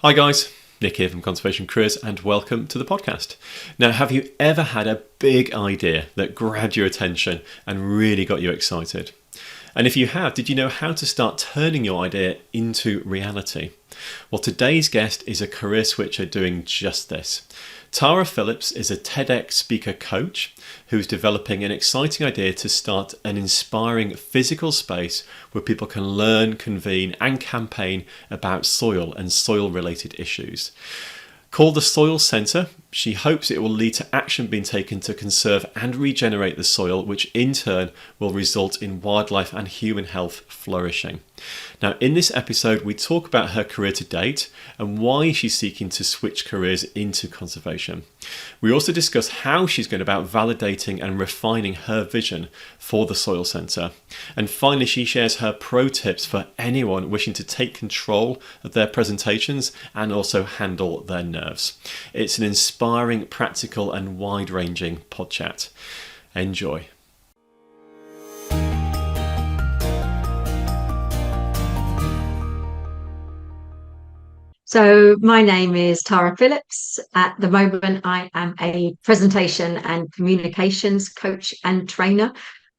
Hi guys, Nick here from Conservation Careers and welcome to the podcast. Now, have you ever had a big idea that grabbed your attention and really got you excited? And if you have, did you know how to start turning your idea into reality? Well, today's guest is a career switcher doing just this. Tara Phillips is a TEDx speaker coach who's developing an exciting idea to start an inspiring physical space where people can learn, convene and campaign about soil and soil related issues. Called the Soil Centre, she hopes it will lead to action being taken to conserve and regenerate the soil, which in turn will result in wildlife and human health flourishing. Now, in this episode, we talk about her career to date and why she's seeking to switch careers into conservation. We also discuss how she's going about validating and refining her vision for the Soil Centre. And finally, she shares her pro tips for anyone wishing to take control of their presentations and also handle their nerves. It's an inspiring, practical and wide-ranging pod chat. Enjoy. So my name is Tara Phillips. At the moment, I am a presentation and communications coach and trainer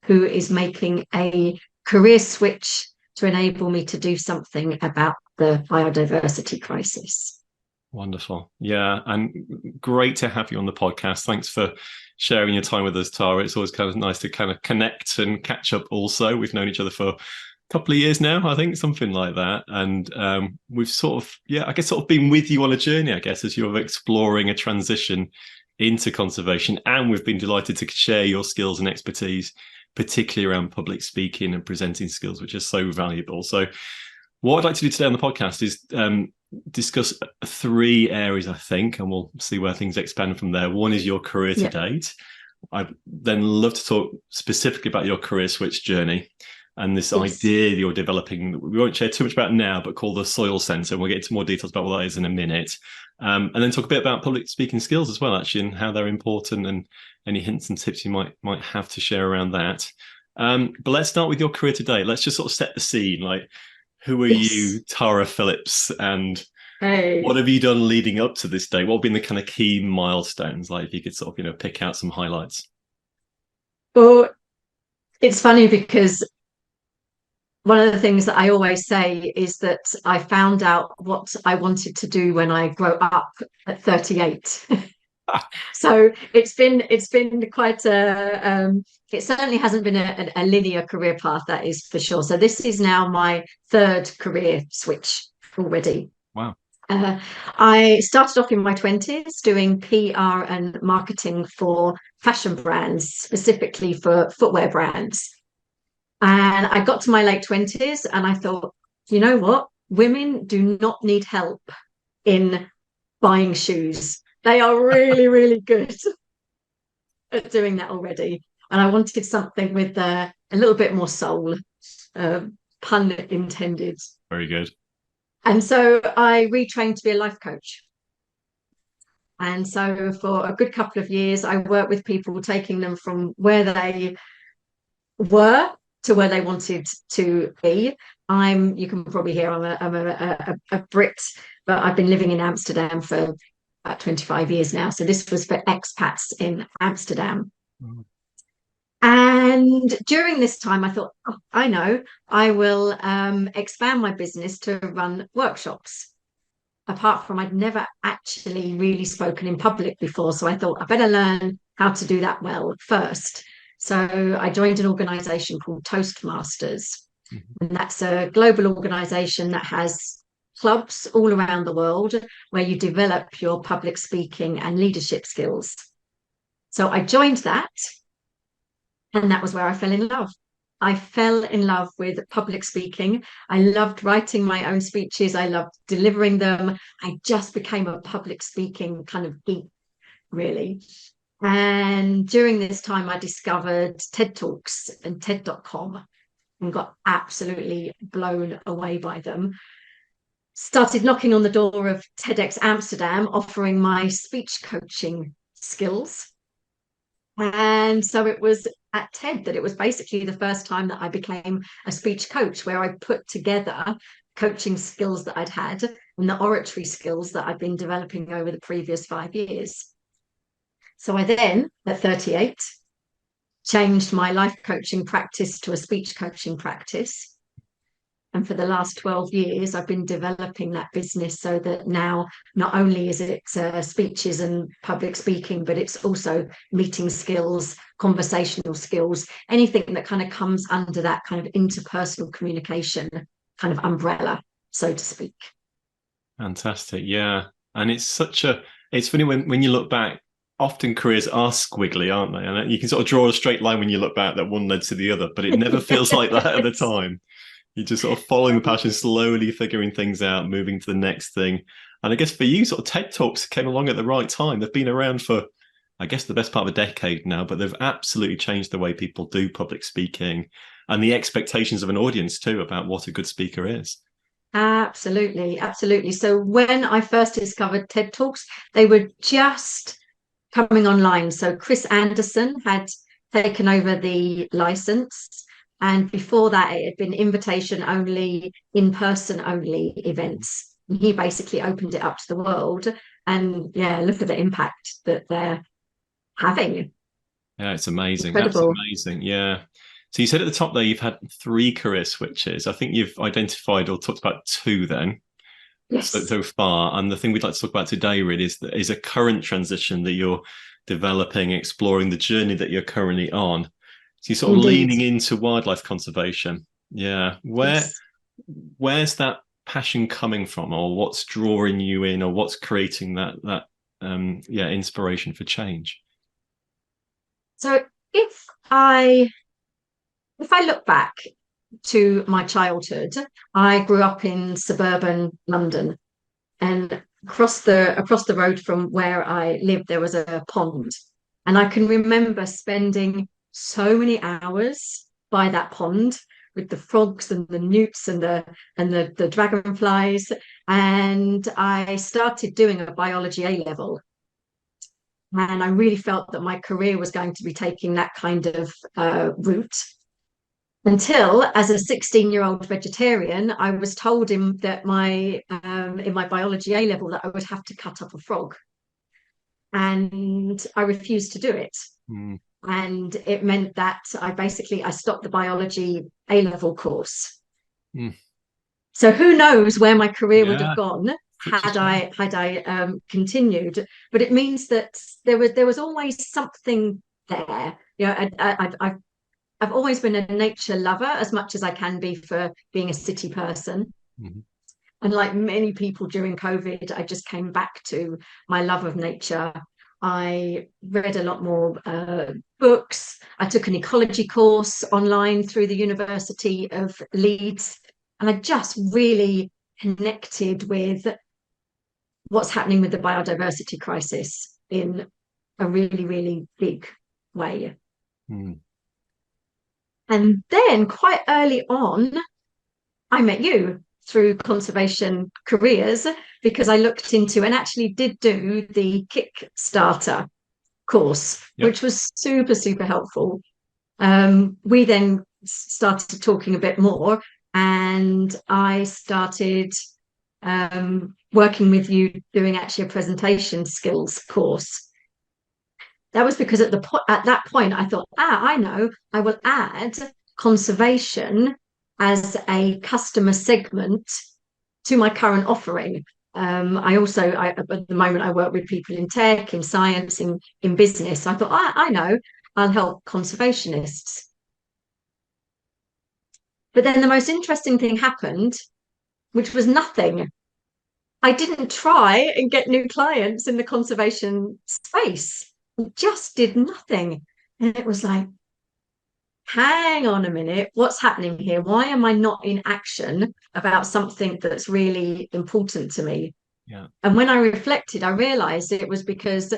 who is making a career switch to enable me to do something about the biodiversity crisis. Wonderful. Yeah, and great to have you on the podcast. Thanks for sharing your time with us, Tara. It's always kind of nice to kind of connect and catch up also. We've known each other for couple of years now, I think, something like that. And we've sort of been with you on a journey, I guess, as you're exploring a transition into conservation. And we've been delighted to share your skills and expertise, particularly around public speaking and presenting skills, which is so valuable. So what I'd like to do today on the podcast is discuss three areas, I think, and we'll see where things expand from there. One is your career to date. I'd then love to talk specifically about your career switch journey and this idea you're developing. We won't share too much about now, but called the Soil Centre. We'll get into more details about what that is in a minute. And then talk a bit about public speaking skills as well, actually, and how they're important and any hints and tips you might have to share around that. But let's start with your career today. Let's just sort of set the scene. Like, who are you, Tara Phillips, and what have you done leading up to this day? What have been the kind of key milestones? Like, if you could sort of, pick out some highlights. Well, it's funny because one of the things that I always say is that I found out what I wanted to do when I grow up at 38. So it's been quite it certainly hasn't been a linear career path, that is for sure. So this is now my third career switch already. Wow. I started off in my 20s doing PR and marketing for fashion brands, specifically for footwear brands. And I got to my late 20s and I thought, you know what? Women do not need help in buying shoes. They are really, really good at doing that already. And I wanted something with a little bit more soul, pun intended. Very good. And so I retrained to be a life coach. And so for a good couple of years, I worked with people, taking them from where they were to where they wanted to be. You can probably hear I'm a Brit, but I've been living in Amsterdam for about 25 years now. So this was for expats in Amsterdam. Mm. And during this time, I thought, I know, I will expand my business to run workshops. Apart from I'd never actually really spoken in public before. So I thought I better learn how to do that well first. So I joined an organization called Toastmasters. Mm-hmm. And that's a global organization that has clubs all around the world where you develop your public speaking and leadership skills. So I joined that, and that was where I fell in love. I fell in love with public speaking. I loved writing my own speeches. I loved delivering them. I just became a public speaking kind of geek, really. And during this time, I discovered TED Talks and TED.com and got absolutely blown away by them. Started knocking on the door of TEDx Amsterdam, offering my speech coaching skills. And so it was at TED that it was basically the first time that I became a speech coach, where I put together coaching skills that I'd had and the oratory skills that I'd been developing over the previous 5 years. So I then, at 38, changed my life coaching practice to a speech coaching practice. And for the last 12 years, I've been developing that business so that now not only is it speeches and public speaking, but it's also meeting skills, conversational skills, anything that kind of comes under that kind of interpersonal communication kind of umbrella, so to speak. Fantastic. Yeah. And it's funny when you look back, often careers are squiggly, aren't they? And you can sort of draw a straight line when you look back that one led to the other, but it never feels like that at the time. You're just sort of following the passion, slowly figuring things out, moving to the next thing. And I guess for you, sort of TED Talks came along at the right time. They've been around for, I guess, the best part of a decade now, but they've absolutely changed the way people do public speaking and the expectations of an audience too about what a good speaker is. Absolutely, absolutely. So when I first discovered TED Talks, they were just coming online. So Chris Anderson had taken over the license. And before that, it had been invitation only, in-person only events. And he basically opened it up to the world. And yeah, look at the impact that they're having. Yeah, it's amazing. Incredible. That's amazing. Yeah. So you said at the top there you've had 3 career switches. I think you've identified or talked about 2 then. Yes. So far. And the thing we'd like to talk about today really is a current transition that you're developing, exploring the journey that you're currently on. So you're sort of Indeed. leaning into wildlife conservation. Yeah. Yes. Where's that passion coming from, or what's drawing you in, or what's creating that inspiration for change? So if I look back to my childhood, I grew up in suburban London, and across the road from where I lived, there was a pond, and I can remember spending so many hours by that pond with the frogs and the newts and the dragonflies. And I started doing a biology A level, and I really felt that my career was going to be taking that kind of route. Until, as a 16-year-old vegetarian, I was told in my biology A level that I would have to cut up a frog, and I refused to do it. Mm. And it meant that I stopped the biology A level course. Mm. So who knows where my career would have gone had I continued. But it means that there was always something there. You know, I've always been a nature lover as much as I can be for being a city person. Mm-hmm. And like many people during COVID, I just came back to my love of nature. I read a lot more books. I took an ecology course online through the University of Leeds. And I just really connected with what's happening with the biodiversity crisis in a really, really big way. Mm. And then quite early on, I met you through conservation careers, because I looked into and actually did do the Kickstarter course, which was super, super helpful. We then started talking a bit more, and I started working with you doing actually a presentation skills course. That was because at that point I thought, I know, I will add conservation as a customer segment to my current offering. At the moment I work with people in tech, in science, in business. So I thought, I know, I'll help conservationists. But then the most interesting thing happened, which was nothing. I didn't try and get new clients in the conservation space. Just did nothing. And it was like, hang on a minute, what's happening here? Why am I not in action about something that's really important to me? Yeah. And when I reflected, I realized it was because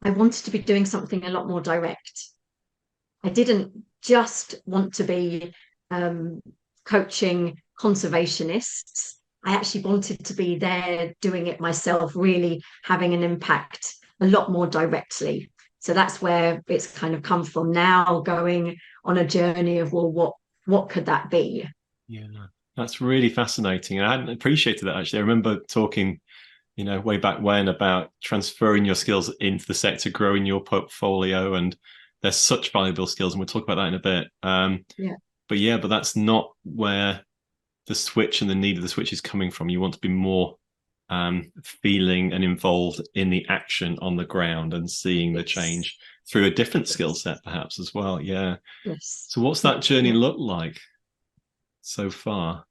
I wanted to be doing something a lot more direct. I didn't just want to be coaching conservationists. I actually wanted to be there doing it myself, really having an impact a lot more directly. So that's where it's kind of come from now, going on a journey of, well, what could that be? Yeah. That's really fascinating. And I hadn't appreciated that actually. I remember talking, way back when about transferring your skills into the sector, growing your portfolio, and they're such valuable skills. And we'll talk about that in a bit. Yeah. But that's not where the switch and the need of the switch is coming from. You want to be more feeling and involved in the action on the ground and seeing the Yes. change through a different skill Yes. set, perhaps as well. Yeah. Yes. So, what's that Yeah. journey Yeah. look like so far?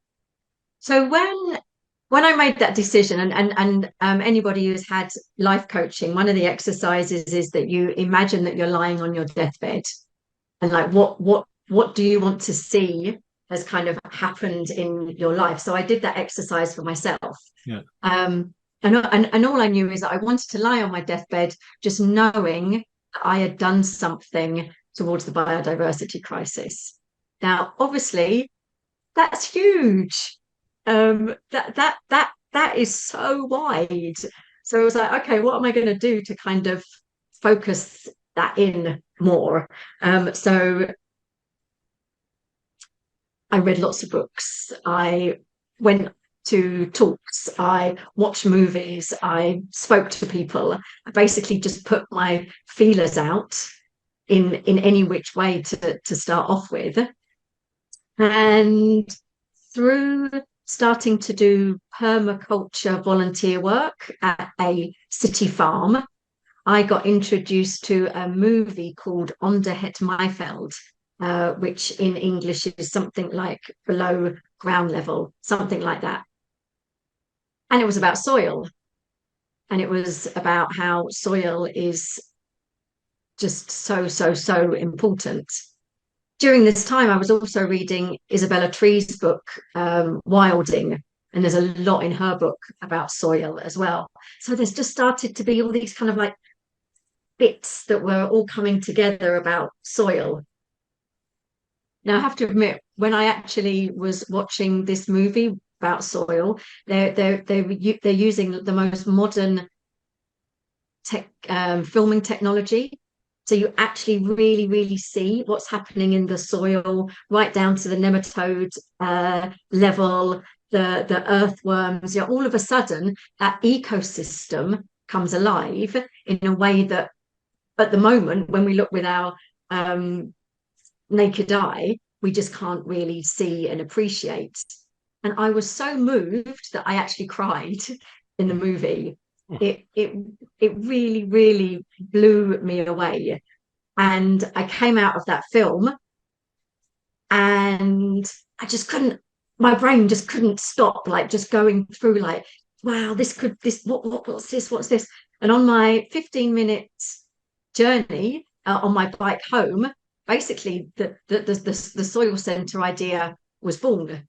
So when I made that decision, and anybody who's had life coaching, one of the exercises is that you imagine that you're lying on your deathbed, and like what do you want to see has kind of happened in your life. So I did that exercise for myself. Yeah. Um, and all I knew is that I wanted to lie on my deathbed, just knowing that I had done something towards the biodiversity crisis. Now, obviously, that's huge. That is so wide. So I was like, okay, what am I going to do to kind of focus that in more? So I read lots of books. I went to talks. I watched movies. I spoke to people. I basically just put my feelers out in any which way to start off with. And through starting to do permaculture volunteer work at a city farm, I got introduced to a movie called Onder het Maiveld, which in English is something like below ground level, something like that. And it was about soil. And it was about how soil is just so important. During this time, I was also reading Isabella Tree's book, Wilding, and there's a lot in her book about soil as well. So there's just started to be all these kind of like bits that were all coming together about soil. Now, I have to admit, when I actually was watching this movie about soil, they're using the most modern filming technology. So you actually really see what's happening in the soil, right down to the nematode level, the earthworms. All of a sudden, that ecosystem comes alive in a way that, at the moment, when we look with our naked eye, we just can't really see and appreciate. And I was so moved that I actually cried in the movie. It it it really blew me away. And I came out of that film and I just couldn't, my brain just couldn't stop, like just going through like, wow, what's this? And on my 15-minute journey on my bike home, basically the soil center idea was born.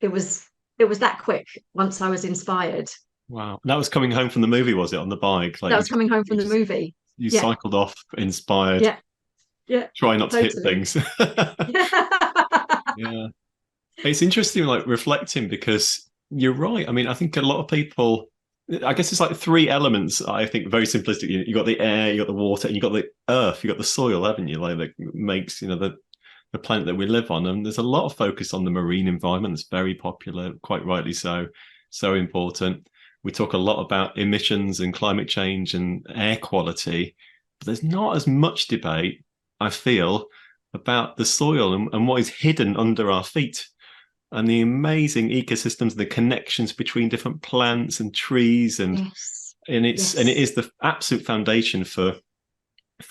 It was that quick once I was inspired. Wow. That was coming home from the movie, was it, on the bike? Like That was coming home from the movie. you Yeah, cycled off inspired, yeah, yeah, try not to hit totally. things. Yeah. It's interesting, like reflecting, because you're right. I mean, I think a lot of people, I guess it's like three elements. I think very simplistic. You got the air, you got the water, and you got the earth, you got the soil, haven't you? Like that makes the planet that we live on. And there's a lot of focus on the marine environment. That's very popular, quite rightly so, so important. We talk a lot about emissions and climate change and air quality, but there's not as much debate, I feel, about the soil and what is hidden under our feet and the amazing ecosystems, the connections between different plants and trees, and Yes, it yes, is the absolute foundation for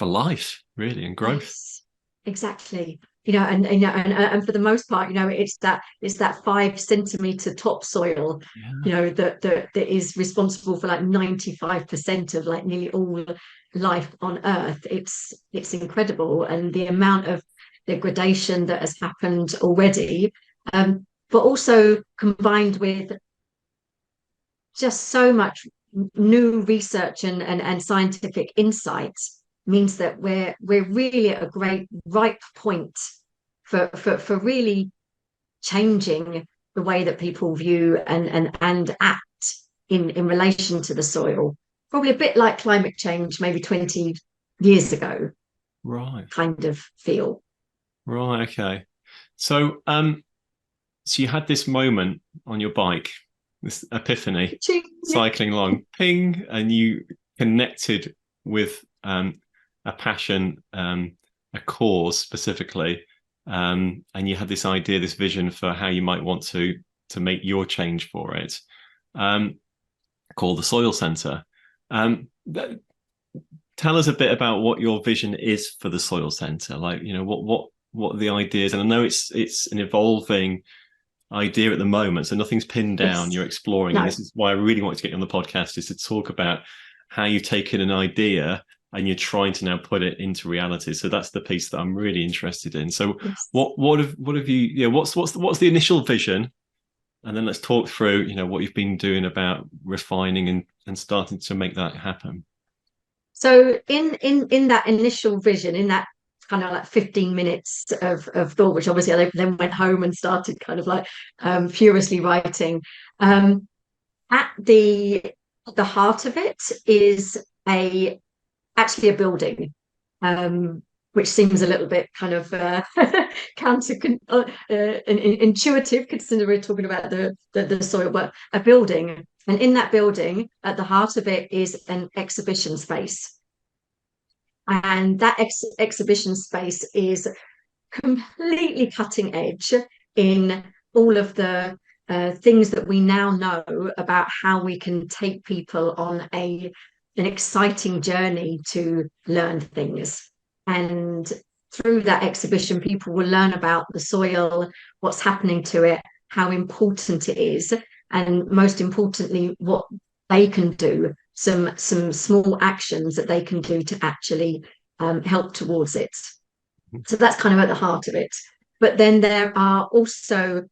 life, really, and growth. yes, exactly. And for the most part, it's that 5 centimeter topsoil, Yeah. that is responsible for like 95% of like nearly all life on Earth. It's incredible, and the amount of degradation that has happened already, but also combined with just so much new research and scientific insights means that we're really at a great ripe point for really changing the way that people view and act in relation to the soil. Probably a bit like climate change, maybe 20 years ago, Right. kind of feel. Right. Okay. So, So you had this moment on your bike, this epiphany, Ching. cycling along, ping, and you connected with a passion, a cause specifically, and you had this idea, this vision for how you might want to make your change for it, called the Soil Centre. Tell us a bit about what your vision is for the Soil Centre. Like, you know, what are the ideas? And I know it's an evolving idea at the moment, so nothing's pinned down. Yes. You're exploring, No. and this is why I really wanted to get you on the podcast, is to talk about how you've taken an idea and you're trying to now put it into reality. So that's the piece that I'm really interested in. So Yes. what have you, yeah, what's the initial vision, and then let's talk through, you know, what you've been doing about refining and starting to make that happen. So in that initial vision, in that kind of like 15 minutes of thought, which obviously I then went home and started kind of like furiously writing. At the heart of it is actually a building, which seems a little bit kind of counter intuitive, considering we're talking about the soil, but a building. And in that building, at the heart of it is an exhibition space. And that exhibition space is completely cutting edge in all of the things that we now know about how we can take people on an exciting journey to learn things. And through that exhibition, people will learn about the soil, what's happening to it, how important it is, and most importantly, what they can do, some small actions that they can do to actually help towards it. So that's kind of at the heart of it. But then there are also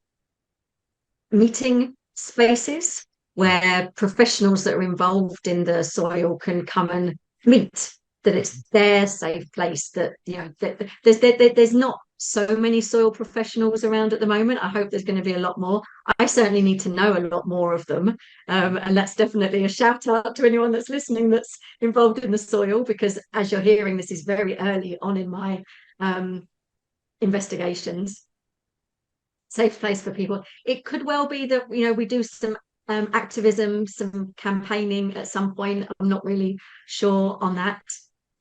meeting spaces where professionals that are involved in the soil can come and meet, that it's their safe place, that, you know, that there's not so many soil professionals around at the moment. I hope there's going to be a lot more. I certainly need to know a lot more of them, and that's definitely a shout out to anyone that's listening that's involved in the soil, because as you're hearing, this is very early on in my investigations. Safe place for people. It could well be that, you know, we do some activism, some campaigning at some point. I'm not really sure on that.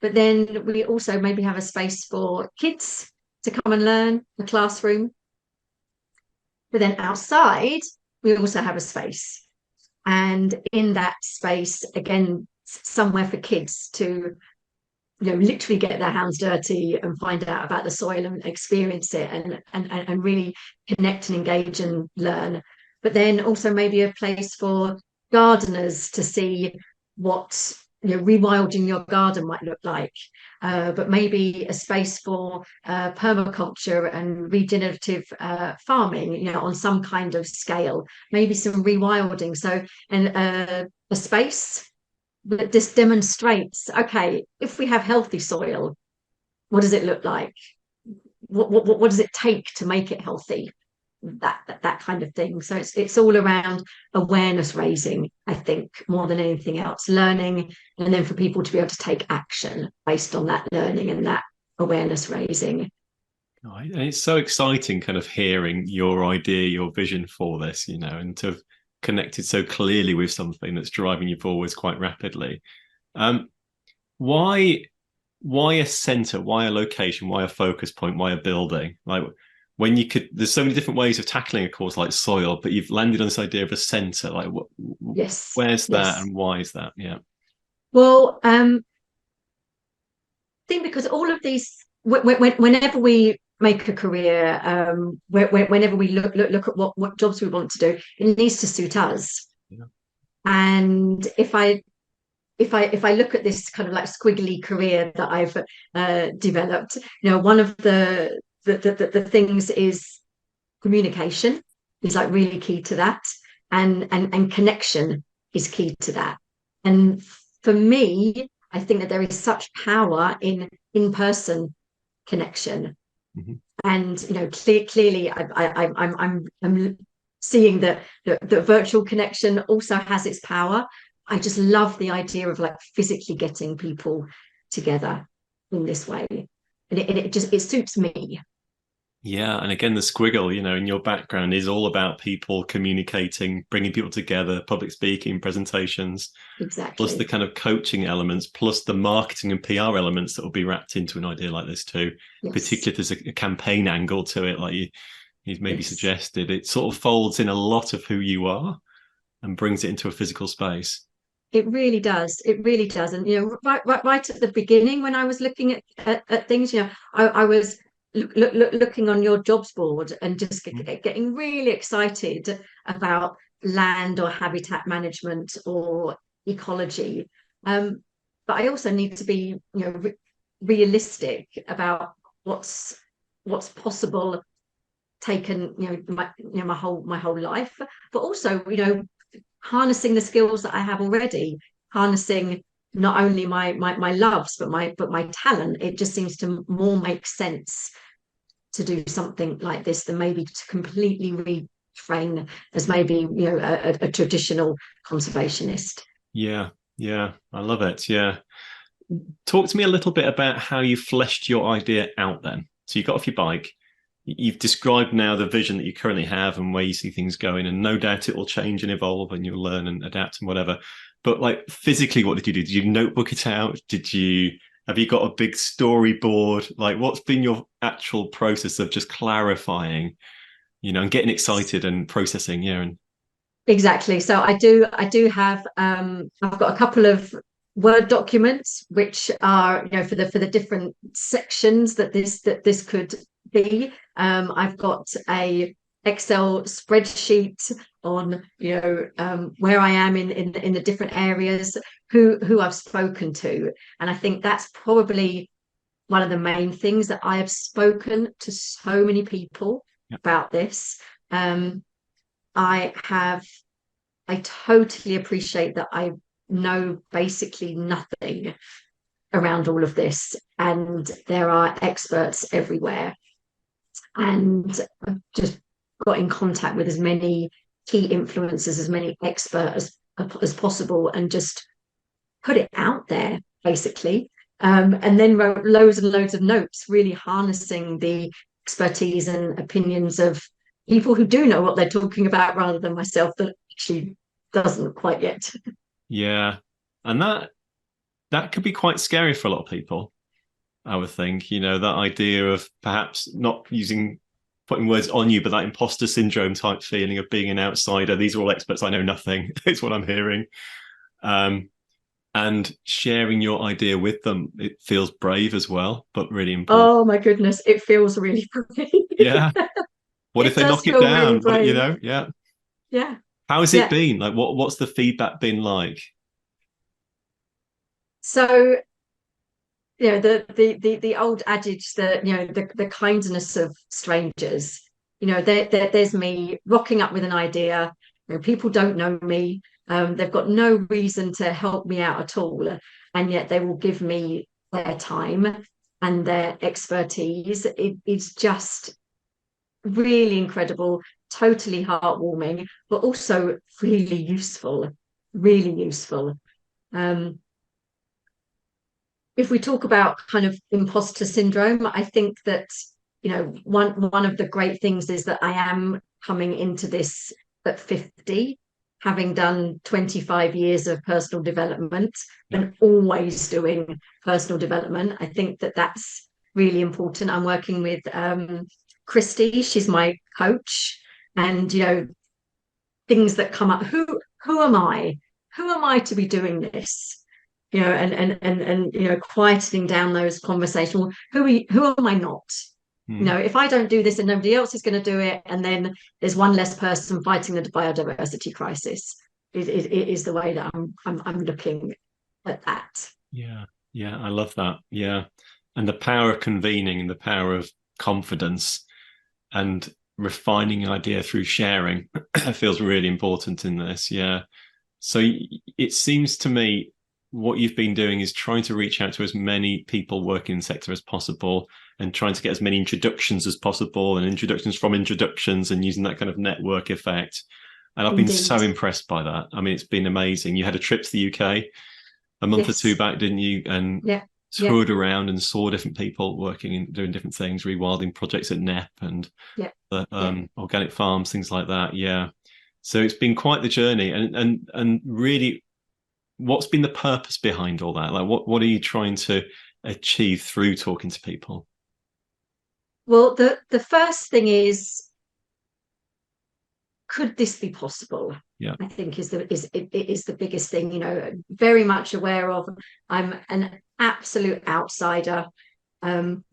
But then we also maybe have a space for kids to come and learn, a classroom. But then outside, we also have a space. And in that space, again, somewhere for kids to, you know, literally get their hands dirty and find out about the soil and experience it, and really connect and engage and learn. But then also maybe a place for gardeners to see what, you know, rewilding your garden might look like. But maybe a space for permaculture and regenerative farming, you know, on some kind of scale. Maybe some rewilding. So, and a space that just demonstrates, okay, if we have healthy soil, what does it look like? What does it take to make it healthy? That kind of thing. So it's all around awareness raising, I think, more than anything else. Learning, and then for people to be able to take action based on that learning and that awareness raising. And it's so exciting kind of hearing your idea, your vision for this, you know, and to have connected so clearly with something that's driving you forwards quite rapidly. Um, why a center? Why a location? Why a focus point? Why a building? Like, when you could, there's so many different ways of tackling a cause like soil, but you've landed on this idea of a center. Like, Yes. where's that, Yes. and why is that? Yeah. Well, I think because all of these, whenever we make a career, whenever we look at what jobs we want to do, it needs to suit us. Yeah. And if I look at this kind of like squiggly career that I've developed, you know, one of the things is communication is like really key to that, and connection is key to that. And for me, I think that there is such power in-person connection. Mm-hmm. And, you know, clearly I'm seeing that the virtual connection also has its power. I just love the idea of like physically getting people together in this way, and it suits me. Yeah, and again, the squiggle, in your background is all about people communicating, bringing people together, public speaking, presentations, plus the Exactly. kind of coaching elements, plus the marketing and PR elements that will be wrapped into an idea like this too. Yes. Particularly if there's a campaign angle to it, like you've maybe Yes. suggested, it sort of folds in a lot of who you are and brings it into a physical space. It really does. It really does. And right at the beginning, when I was looking at things, I was looking on your jobs board and just Mm. getting really excited about land or habitat management or ecology. Um, but I also need to be, realistic about what's what's possible taken, my whole life, but also, harnessing the skills that I have already, harnessing not only my loves but my talent. It just seems to more make sense to do something like this than maybe to completely retrain as maybe a traditional conservationist. Yeah, yeah, I love it. Yeah. Talk to me a little bit about how you fleshed your idea out then. So you got off your bike, you've described now the vision that you currently have and where you see things going, and no doubt it will change and evolve and you'll learn and adapt and whatever. But like physically, what did you do? Did you notebook it out? Have you got a big storyboard? Like what's been your actual process of just clarifying, and getting excited and processing? Yeah. And Exactly. So I do have I've got a couple of Word documents which are, for the different sections that this could be. I've got a Excel spreadsheet on, where I am in the different areas, who I've spoken to. And I think that's probably one of the main things, that I have spoken to so many people yeah, about this. Um, I have I totally appreciate that I know basically nothing around all of this, and there are experts everywhere. And I've just got in contact with as many key influencers, as many experts as possible, and just put it out there, basically. And then wrote loads and loads of notes, really harnessing the expertise and opinions of people who do know what they're talking about, rather than myself that actually doesn't quite yet. yeah. And that could be quite scary for a lot of people. I would think, that idea of perhaps not putting words on you, but that imposter syndrome type feeling of being an outsider. These are all experts. I know nothing. It's what I'm hearing. Um, and sharing your idea with them, it feels brave as well, but really important. Oh my goodness, it feels really brave. Yeah. What if It they does knock it feel really down? brave. Yeah. Yeah, How has it yeah. been? Like, what's the feedback been like? So, the old adage that, the kindness of strangers. There's me rocking up with an idea. People don't know me. They've got no reason to help me out at all, and yet they will give me their time and their expertise. It's just really incredible, totally heartwarming, but also really useful. Really useful. Um, if we talk about kind of imposter syndrome, I think that, one of the great things is that I am coming into this at 50, having done 25 years of personal development Yeah. and always doing personal development. I think that that's really important. I'm working with Christy, she's my coach, and things that come up. Who am I? Who am I to be doing this? And quietening down those conversations. Well, who am I not? Hmm. If I don't do this and nobody else is going to do it, and then there's one less person fighting the biodiversity crisis. It is the way that I'm looking at that. Yeah. Yeah. I love that. Yeah. And the power of convening and the power of confidence and refining an idea through sharing feels really important in this. Yeah. So it seems to me what you've been doing is trying to reach out to as many people working in the sector as possible and trying to get as many introductions as possible and introductions from introductions and using that kind of network effect. And I've been so Indeed. impressed by that. I mean, it's been amazing. You had a trip to the UK a month or two Yes. back, didn't you? And Yeah. Yeah. toured around and saw different people working and doing different things, rewilding projects at NEP and Yeah. Yeah. organic farms, things like that. Yeah. So it's been quite the journey, and really, what's been the purpose behind all that? Like, what are you trying to achieve through talking to people? Well, the first thing is, could this be possible? Yeah. I think is the biggest thing. Very much aware of. I'm an absolute outsider. Um,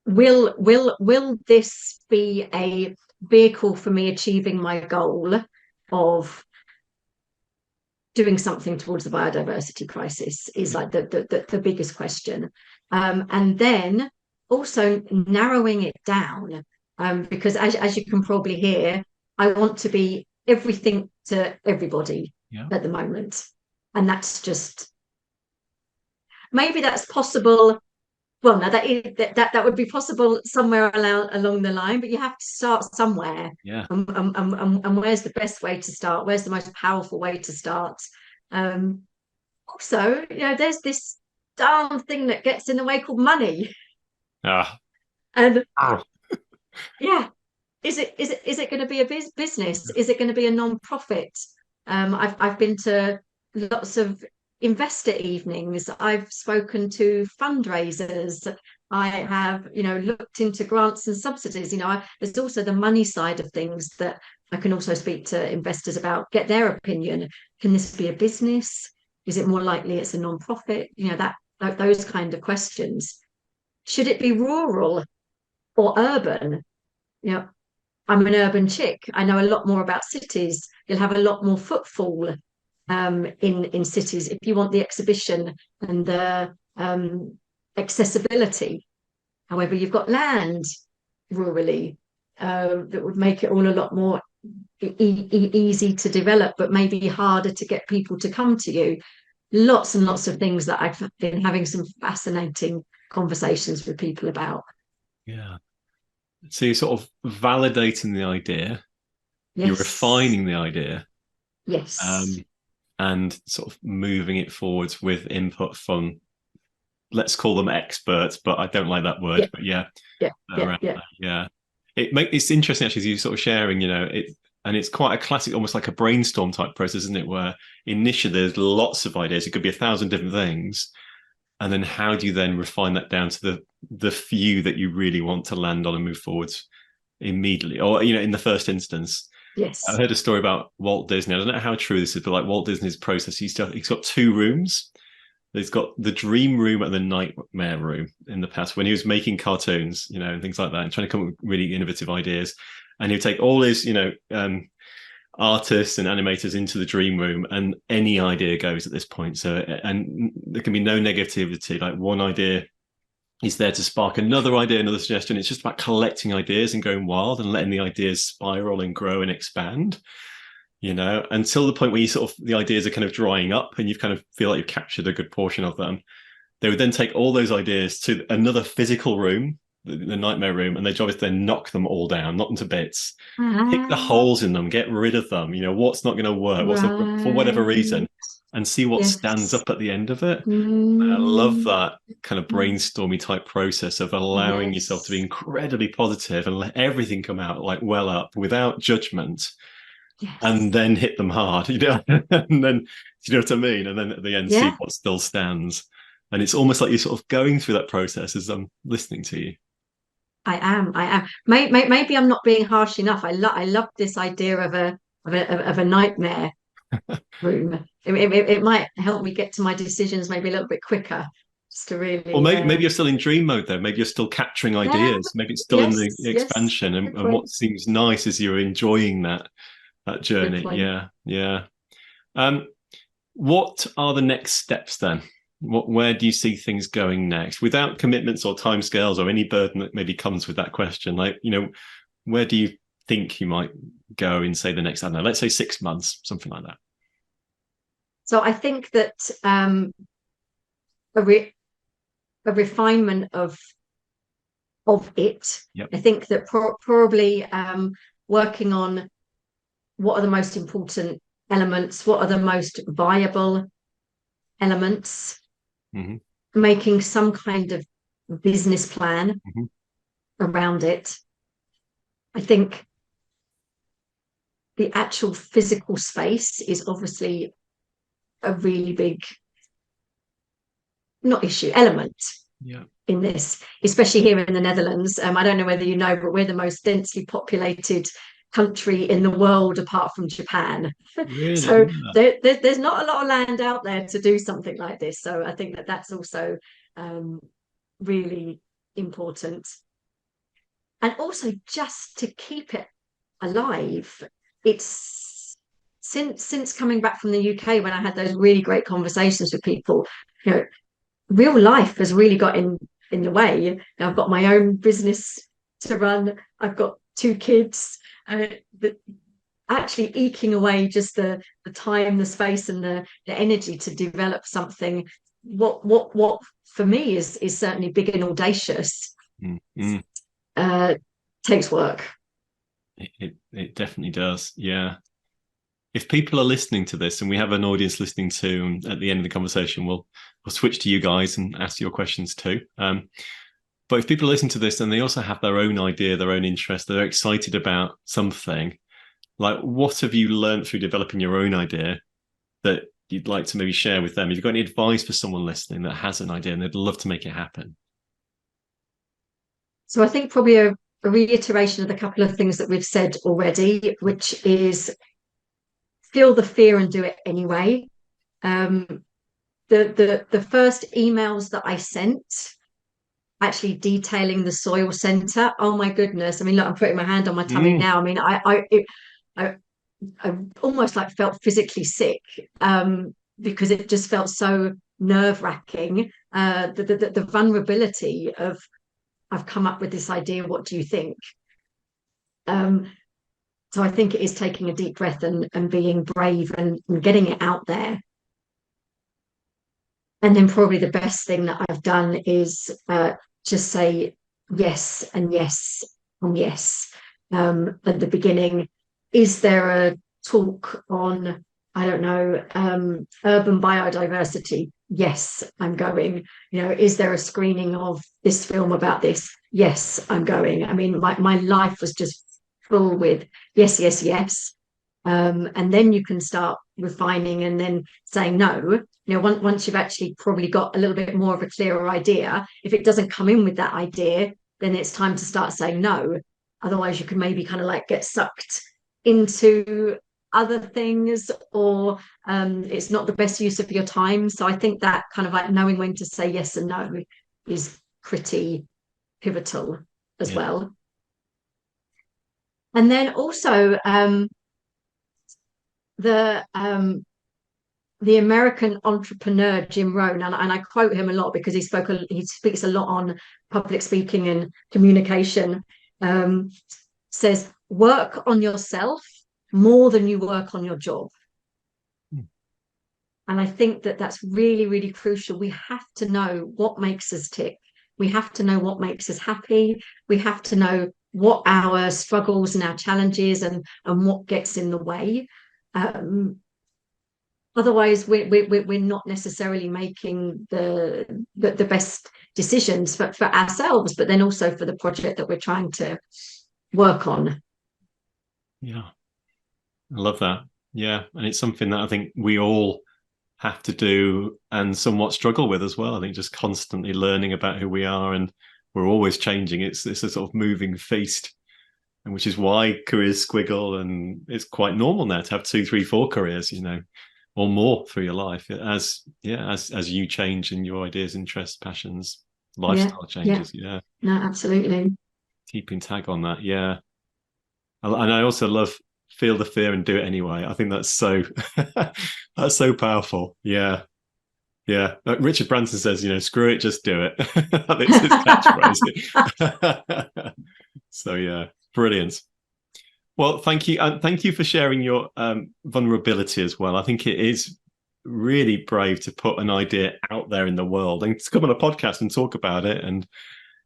will this be a vehicle for me achieving my goal of doing something towards the biodiversity crisis? Is like the biggest question. And then also narrowing it down, because as you can probably hear, I want to be everything to everybody Yeah. at the moment. And that's just, maybe that's possible. Well, no, that would be possible somewhere along the line, but you have to start somewhere. Yeah. And where's the best way to start? Where's the most powerful way to start? Also, there's this darn thing that gets in the way called money. Ah. And Oh. yeah, is it going to be a business? Is it going to be a non-profit? I've been to lots of investor evenings. I've spoken to fundraisers. I have, looked into grants and subsidies. There's also the money side of things that I can also speak to investors about, get their opinion. Can this be a business? Is it more likely it's a non-profit? Those kind of questions. Should it be rural or urban? You know, I'm an urban chick. I know a lot more about cities. You'll have a lot more footfall in cities if you want the exhibition and the accessibility. However, you've got land rurally that would make it all a lot more easy to develop, but maybe harder to get people to come to you. Lots and lots of things that I've been having some fascinating conversations with people about. Yeah. So you're sort of validating the idea, you're Yes. refining the idea, Yes. and sort of moving it forwards with input from, let's call them experts, but I don't like that Yeah. word, but yeah, Yeah. Yeah. around Yeah. that. Yeah. It's interesting actually, as you sort of sharing, and it's quite a classic, almost like a brainstorm type process, isn't it? Where initially there's lots of ideas, it could be 1,000 different things, and then how do you then refine that down to the few that you really want to land on and move forwards immediately, or in the first instance. I Yes. heard a story about Walt Disney. I don't know how true this is, but like Walt Disney's process, he's got two rooms. He's got the dream room and the nightmare room in the past when he was making cartoons, and things like that, and trying to come up with really innovative ideas. And he'd take all his, artists and animators into the dream room, and any idea goes at this point. So, and there can be no negativity. Like one idea is there to spark another idea, another suggestion. It's just about collecting ideas and going wild and letting the ideas spiral and grow and expand, until the point where the ideas are kind of drying up and you've kind of feel like you've captured a good portion of them. They would then take all those ideas to another physical room, the nightmare room, and their job is to then knock them all down, knock them to bits, pick the Ah, holes in them, get rid of them, what's not going to work, what's not, for whatever right. reason, and see what stands Yes. up at the end of it. I love Mm, that kind of brainstormy type process of allowing yourself to be yes. incredibly positive and let everything come out like well up without judgment, and Yes. then hit them hard, and then, you know what I mean? And then at the end, see Yeah, what still stands. And it's almost like you're sort of going through that process as I'm listening to you. I am. I am. Maybe I'm not being harsh enough. I love this idea of a nightmare room. It might help me get to my decisions maybe a little bit quicker, just to Or really. maybe you're still in dream mode though. Maybe you're still capturing Yeah. ideas. Maybe it's still in the Yes. Yes. expansion. And, Good and what point. seems nice is you're enjoying that Good journey. point. Yeah, yeah. Um, what are the next steps then? Where do you see things going next, without commitments or timescales or any burden that maybe comes with that question? Like, where do you think you might go in, say, the next, I don't know, let's say 6 months, something like that? So I think that a, re a refinement of it. Yep. I think that probably working on what are the most important elements, what are the most viable elements, Mm-hmm. making some kind of business plan Mm-hmm. around it. I think the actual physical space is obviously a really big, not issue, element Yeah. in this, especially here in the Netherlands. I don't know whether you know, but we're the most densely populated country in the world apart from Japan. Really? So Yeah. there's not a lot of land out there to do something like this. So I think that that's also really important. And also just to keep it alive. It's since coming back from the UK when I had those really great conversations with people, you know, real life has really got in the way. I've got my own business to run. I've got two kids. Actually eking away just the time, the space, and the energy to develop something. What for me is certainly big and audacious. Mm-hmm. Uh, Takes work. It definitely does. Yeah. If people are listening to this, and we have an audience listening too, and at the end of the conversation, we'll switch to you guys and ask your questions too. But if people listen to this and they also have their own idea, their own interest, they're excited about something, like what have you learned through developing your own idea that you'd like to maybe share with them? Have you got any advice for someone listening that has an idea and they'd love to make it happen? So I think probably a reiteration of the couple of things that we've said already, which is feel the fear and do it anyway. Um, the first emails that I sent, actually detailing the soil center. Oh my goodness! I mean, look, I'm putting my hand on my tummy Mm. now. I mean, I, I almost like felt physically sick because it just felt so nerve wracking. The vulnerability of I've come up with this idea. What do you think? Um, so I think it is taking a deep breath and being brave and getting it out there. And then probably the best thing that I've done is just say yes and yes and yes at the beginning. Is there a talk on, I don't know, urban biodiversity? Yes, I'm going. You know, is there a screening of this film about this? Yes, I'm going. I mean, my life was just full with yes, yes, yes. And then you can start refining and then saying no. You know, once you've actually probably got a little bit more of a clearer idea, if it doesn't come in with that idea, then it's time to start saying no. Otherwise, you can maybe kind of like get sucked into other things, or it's not the best use of your time. So I think that kind of like knowing when to say yes and no is pretty pivotal as Yeah. well. And then also the the American entrepreneur Jim Rohn, and I quote him a lot because he speaks a lot on public speaking and communication. Um, Says work on yourself more than you work on your job. Mm. And I think that that's really, really crucial. We have to know what makes us tick. We have to know what makes us happy. We have to know what our struggles and our challenges and what gets in the way. Otherwise, we're not necessarily making the best decisions for ourselves, but then also for the project that we're trying to work on. Yeah. I love that. Yeah. And it's something that I think we all have to do and somewhat struggle with as well. I think just constantly learning about who we are, and we're always changing. It's a sort of moving feast, and which is why careers squiggle, and it's quite normal now to have two, three, four careers, you know, or more through your life as you change in your ideas, interests, passions, Yeah, lifestyle yeah, changes. Yeah. no, absolutely. Keeping tag on that. Yeah. And I also love feel the fear and do it anyway. I think that's so that's so powerful. Yeah. Yeah. Like Richard Branson says, you know, screw it, just do it. That's his catchphrase. So yeah, brilliant. Well, thank you. And thank you for sharing your vulnerability as well. I think it is really brave to put an idea out there in the world and to come on a podcast and talk about it and,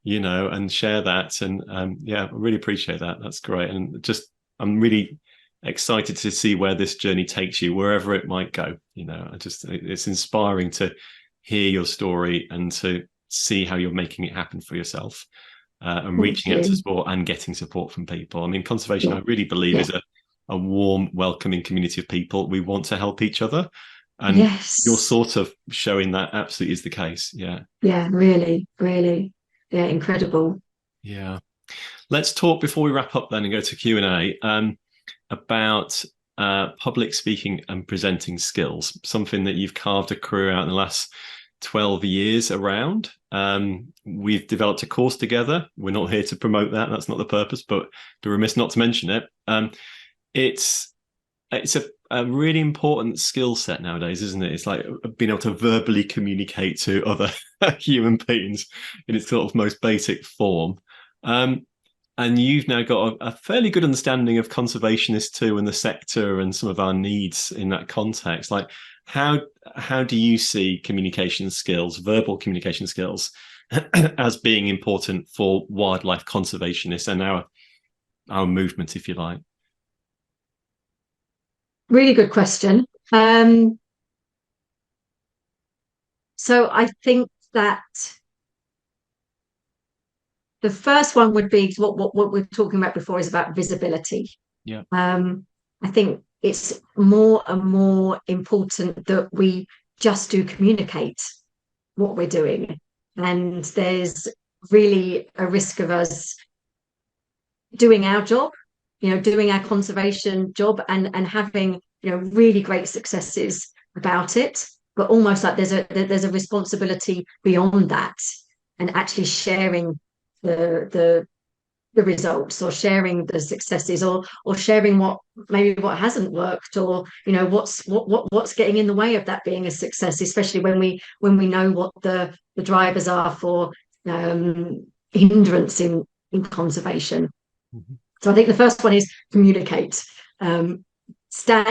you know, and share that. And yeah, I really appreciate that. That's great. And just, I'm really excited to see where this journey takes you, wherever it might go. You know, it's inspiring to hear your story and to see how you're making it happen for yourself, and Thank reaching out to you. support and getting support from people. I mean, conservation, Yeah. I really believe, Yeah. is a warm, welcoming community of people. We want to help each other. And you're Yes. sort of showing that absolutely is the case. Yeah. Yeah, really, really. Yeah, incredible. Yeah. Let's talk before we wrap up then and go to Q&A, about public speaking and presenting skills, something that you've carved a career out in the last 12 years around. We've developed a course together. We're not here to promote that. That's not the purpose, but be remiss not to mention it. It's a really important skill set nowadays, isn't it? It's like being able to verbally communicate to other human beings in its sort of most basic form. And you've now got a fairly good understanding of conservationists too, and the sector and some of our needs in that context. Like, how do you see communication skills, verbal communication skills, as being important for wildlife conservationists and our movement, if you like? Really good question. So I think that the first one would be what we are talking about before is about visibility. Yeah. I think it's more and more important that we just do communicate what we're doing. And there's really a risk of us doing our job, doing our conservation job and having, really great successes about it. But almost like there's a responsibility beyond that, and actually sharing the results, or sharing the successes, or sharing what hasn't worked, or what's getting in the way of that being a success, especially when we know what the drivers are for hindrance in conservation. Mm-hmm. So I think the first one is communicate.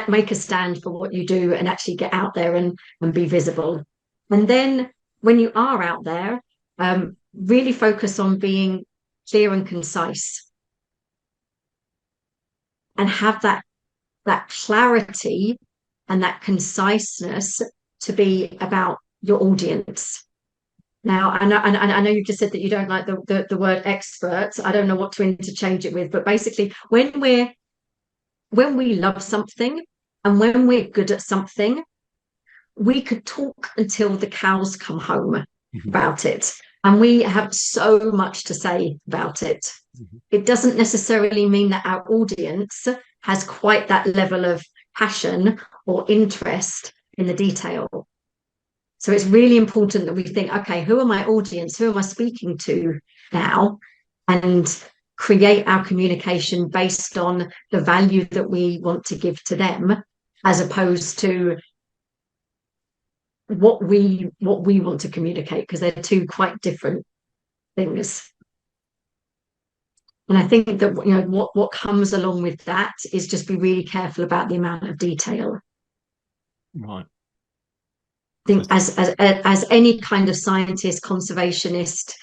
Make a stand for what you do, and actually get out there and be visible. And then when you are out there, really focus on being clear and concise, and have that clarity and that conciseness to be about your audience. Now, I know you just said that you don't like the word expert. I don't know what to interchange it with, but basically, when we love something and when we're good at something, we could talk until the cows come home about it. And we have so much to say about it. Mm-hmm. It doesn't necessarily mean that our audience has quite that level of passion or interest in the detail. So it's really important that we think, okay, who are my audience? Who am I speaking to now? And create our communication based on the value that we want to give to them, as opposed to what we want to communicate, because they're two quite different things. And I think that what comes along with that is just be really careful about the amount of detail. Right. I think as any kind of scientist, conservationist,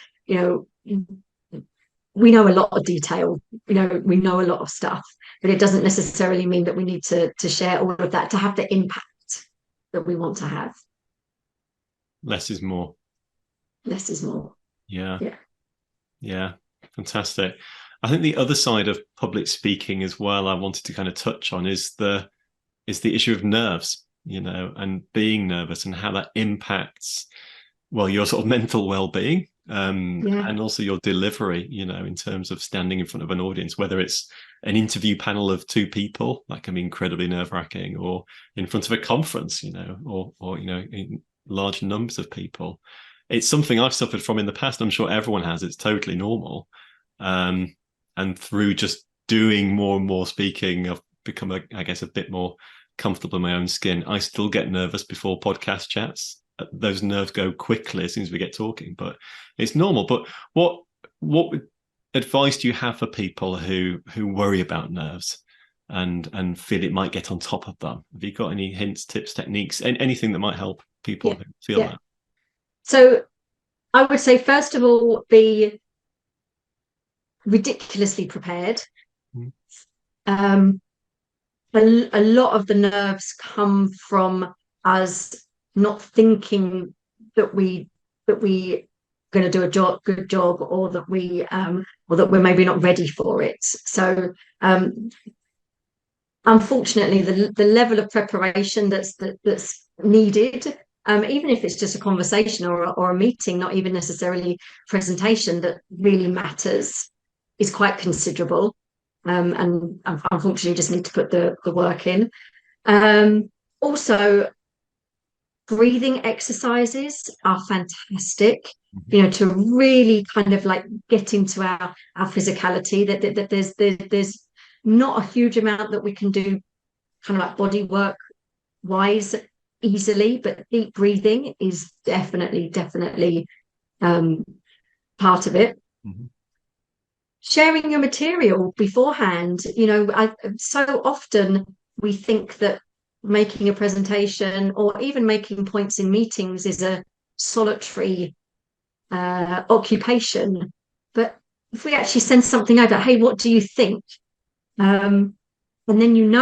we know a lot of detail, we know a lot of stuff, but it doesn't necessarily mean that we need to share all of that to have the impact that we want to have. Less is more. Less is more. Yeah. Yeah. Yeah. Fantastic. I think the other side of public speaking as well, I wanted to kind of touch on is the issue of nerves, and being nervous, and how that impacts, well, your sort of mental well-being, and also your delivery, in terms of standing in front of an audience, whether it's an interview panel of two people, that can be incredibly nerve-wracking, or in front of a conference, or in large numbers of people. It's something I've suffered from in the past. I'm sure everyone has. It's totally normal. And through just doing more and more speaking, I've become, I guess, a bit more comfortable in my own skin. I still get nervous before podcast chats. Those nerves go quickly as soon as we get talking, but it's normal. But what advice do you have for people who worry about nerves and feel it might get on top of them? Have you got any hints, tips, techniques, anything that might help people who feel that? So I would say, first of all, be ridiculously prepared. A lot of the nerves come from us not thinking that we going to do a good job, or that we're maybe not ready for it. So unfortunately, the level of preparation that's needed, even if it's just a conversation or a meeting, not even necessarily presentation that really matters, is quite considerable. And unfortunately, you just need to put the work in. Also, breathing exercises are fantastic, to really kind of like get into our physicality. That there's not a huge amount that we can do kind of like body work wise easily, but deep breathing is definitely part of it. Mm-hmm. Sharing your material beforehand, so often we think that making a presentation or even making points in meetings is a solitary occupation. But if we actually send something over, hey, what do you think? And then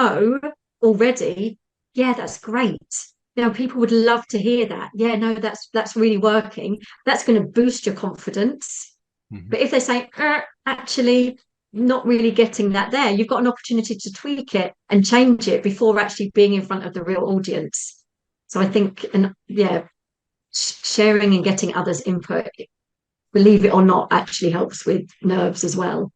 already, yeah, that's great. People would love to hear that. Yeah, no, that's really working. That's going to boost your confidence. Mm-hmm. But if they say, actually, not really getting that there, you've got an opportunity to tweak it and change it before actually being in front of the real audience. So I think, sharing and getting others' input, believe it or not, actually helps with nerves as well.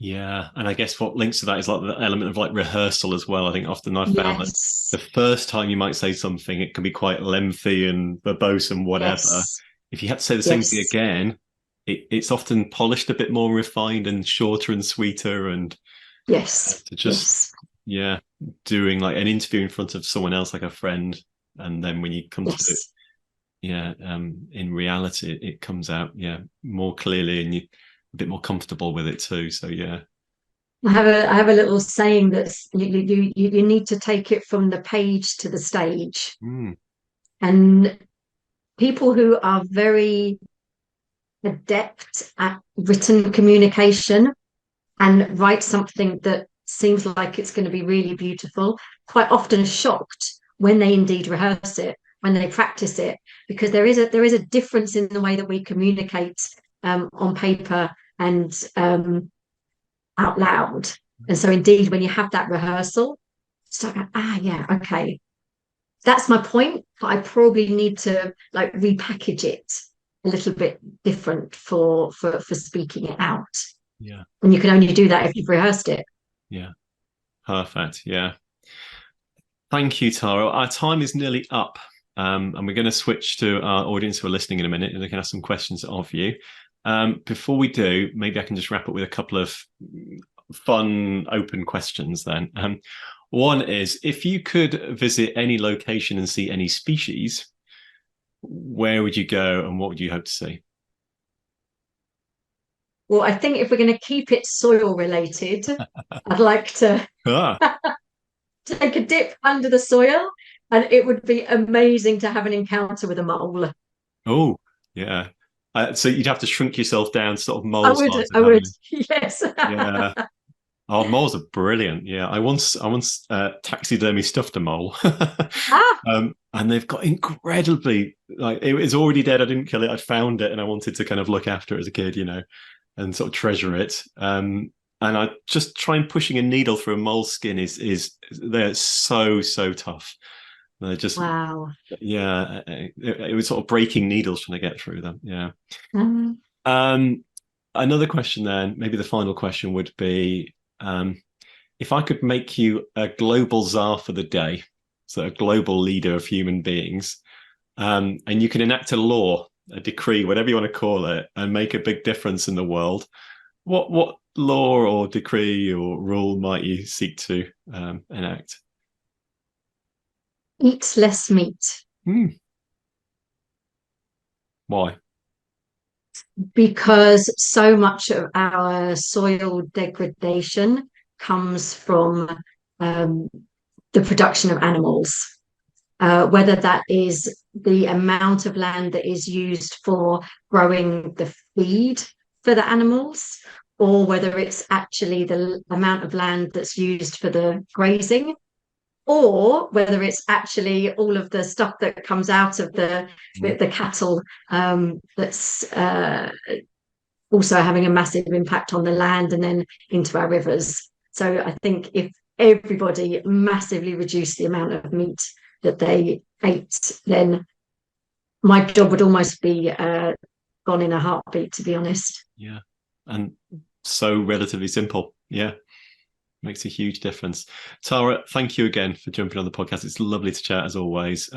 Yeah, and I guess what links to that is like the element of like rehearsal as well. I think often I've found that Yes. the first time you might say something, it can be quite lengthy and verbose and whatever. Yes. If you had to say the same thing Yes. again, it's often polished a bit more refined and shorter and sweeter, and Yes. to just Yes. yeah, doing like an interview in front of someone else, like a friend, and then when you come to do it, Yes. in reality, it comes out more clearly, and you're a bit more comfortable with it too. So yeah. I have a little saying that you need to take it from the page to the stage. Mm. And people who are very adept at written communication and write something that seems like it's going to be really beautiful, quite often are shocked when they indeed rehearse it, when they practice it, because there is a difference in the way that we communicate on paper and out loud. And so indeed, when you have that rehearsal, it's like, yeah, okay, that's my point, but I probably need to like repackage it a little bit different for speaking it out. Yeah. And you can only do that if you've rehearsed it. Yeah. Perfect. Yeah. Thank you, Tara. Our time is nearly up. And we're going to switch to our audience who are listening in a minute, and they can ask some questions of you. Before we do, maybe I can just wrap up with a couple of fun, open questions then. One is, if you could visit any location and see any species, where would you go and what would you hope to see? Well, I think if we're going to keep it soil related, I'd like to Ah, take a dip under the soil, and it would be amazing to have an encounter with a mole. oh, yeah. So you'd have to shrink yourself down, sort of I mole would, sized, I haven't would, you? yes. Yeah. Oh, moles are brilliant. Yeah, I once taxidermy stuffed a mole, Ah, and they've got incredibly like it was already dead. I didn't kill it. I found it, and I wanted to kind of look after it as a kid, and sort of treasure it. And I just trying pushing a needle through a mole's skin is they're so tough. They're just wow. it was sort of breaking needles trying to get through them. Yeah. Um, Um, Another question then, maybe the final question would be, if I could make you a global czar for the day, so a global leader of human beings, and you can enact a law, a decree, whatever you want to call it, and make a big difference in the world, what law or decree or rule might you seek to enact? eat less meat, Hmm. Why? because so much of our soil degradation comes from um, the production of animals, whether that is the amount of land that is used for growing the feed for the animals, or whether it's actually the amount of land that's used for the grazing, or whether it's actually all of the stuff that comes out of the cattle, that's also having a massive impact on the land and then into our rivers. So I think if everybody massively reduced the amount of meat that they ate, then my job would almost be gone in a heartbeat, to be honest. Yeah. And so relatively simple. Yeah. Makes a huge difference. Tara, thank you again for jumping on the podcast. It's lovely to chat as always.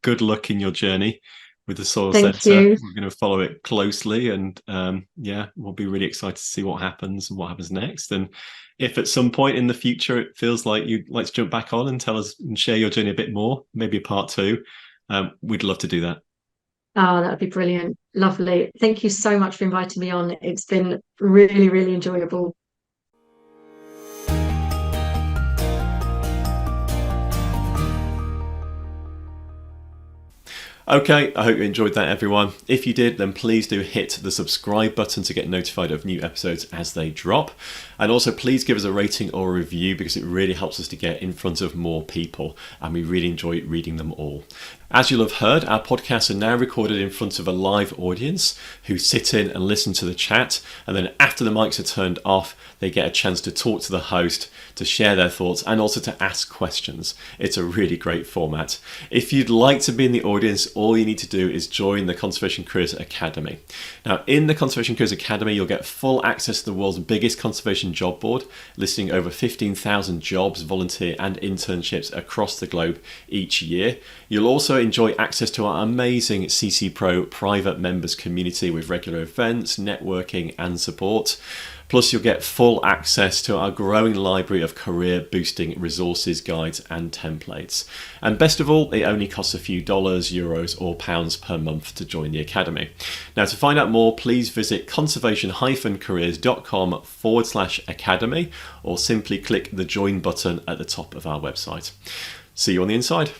Good luck in your journey with the Soil Centre. We're going to follow it closely, and we'll be really excited to see what happens and what happens next. And if at some point in the future it feels like you'd like to jump back on and tell us and share your journey a bit more, maybe a part 2, we'd love to do that. Oh, that would be brilliant. Lovely. Thank you so much for inviting me on. It's been really, really enjoyable. Okay, I hope you enjoyed that, everyone. If you did, then please do hit the subscribe button to get notified of new episodes as they drop. And also, please give us a rating or a review, because it really helps us to get in front of more people, and we really enjoy reading them all. As you'll have heard, our podcasts are now recorded in front of a live audience who sit in and listen to the chat, and then after the mics are turned off, they get a chance to talk to the host, to share their thoughts, and also to ask questions. It's a really great format. If you'd like to be in the audience, all you need to do is join the Conservation Careers Academy. Now, in the Conservation Careers Academy, you'll get full access to the world's biggest conservation job board, listing over 15,000 jobs, volunteer and internships across the globe each year. You'll also enjoy access to our amazing CC Pro private members community with regular events, networking and support. Plus, you'll get full access to our growing library of career boosting resources, guides and templates. And best of all, it only costs a few dollars, euros or pounds per month to join the Academy. Now, to find out more, please visit conservation-careers.com/academy, or simply click the join button at the top of our website. See you on the inside.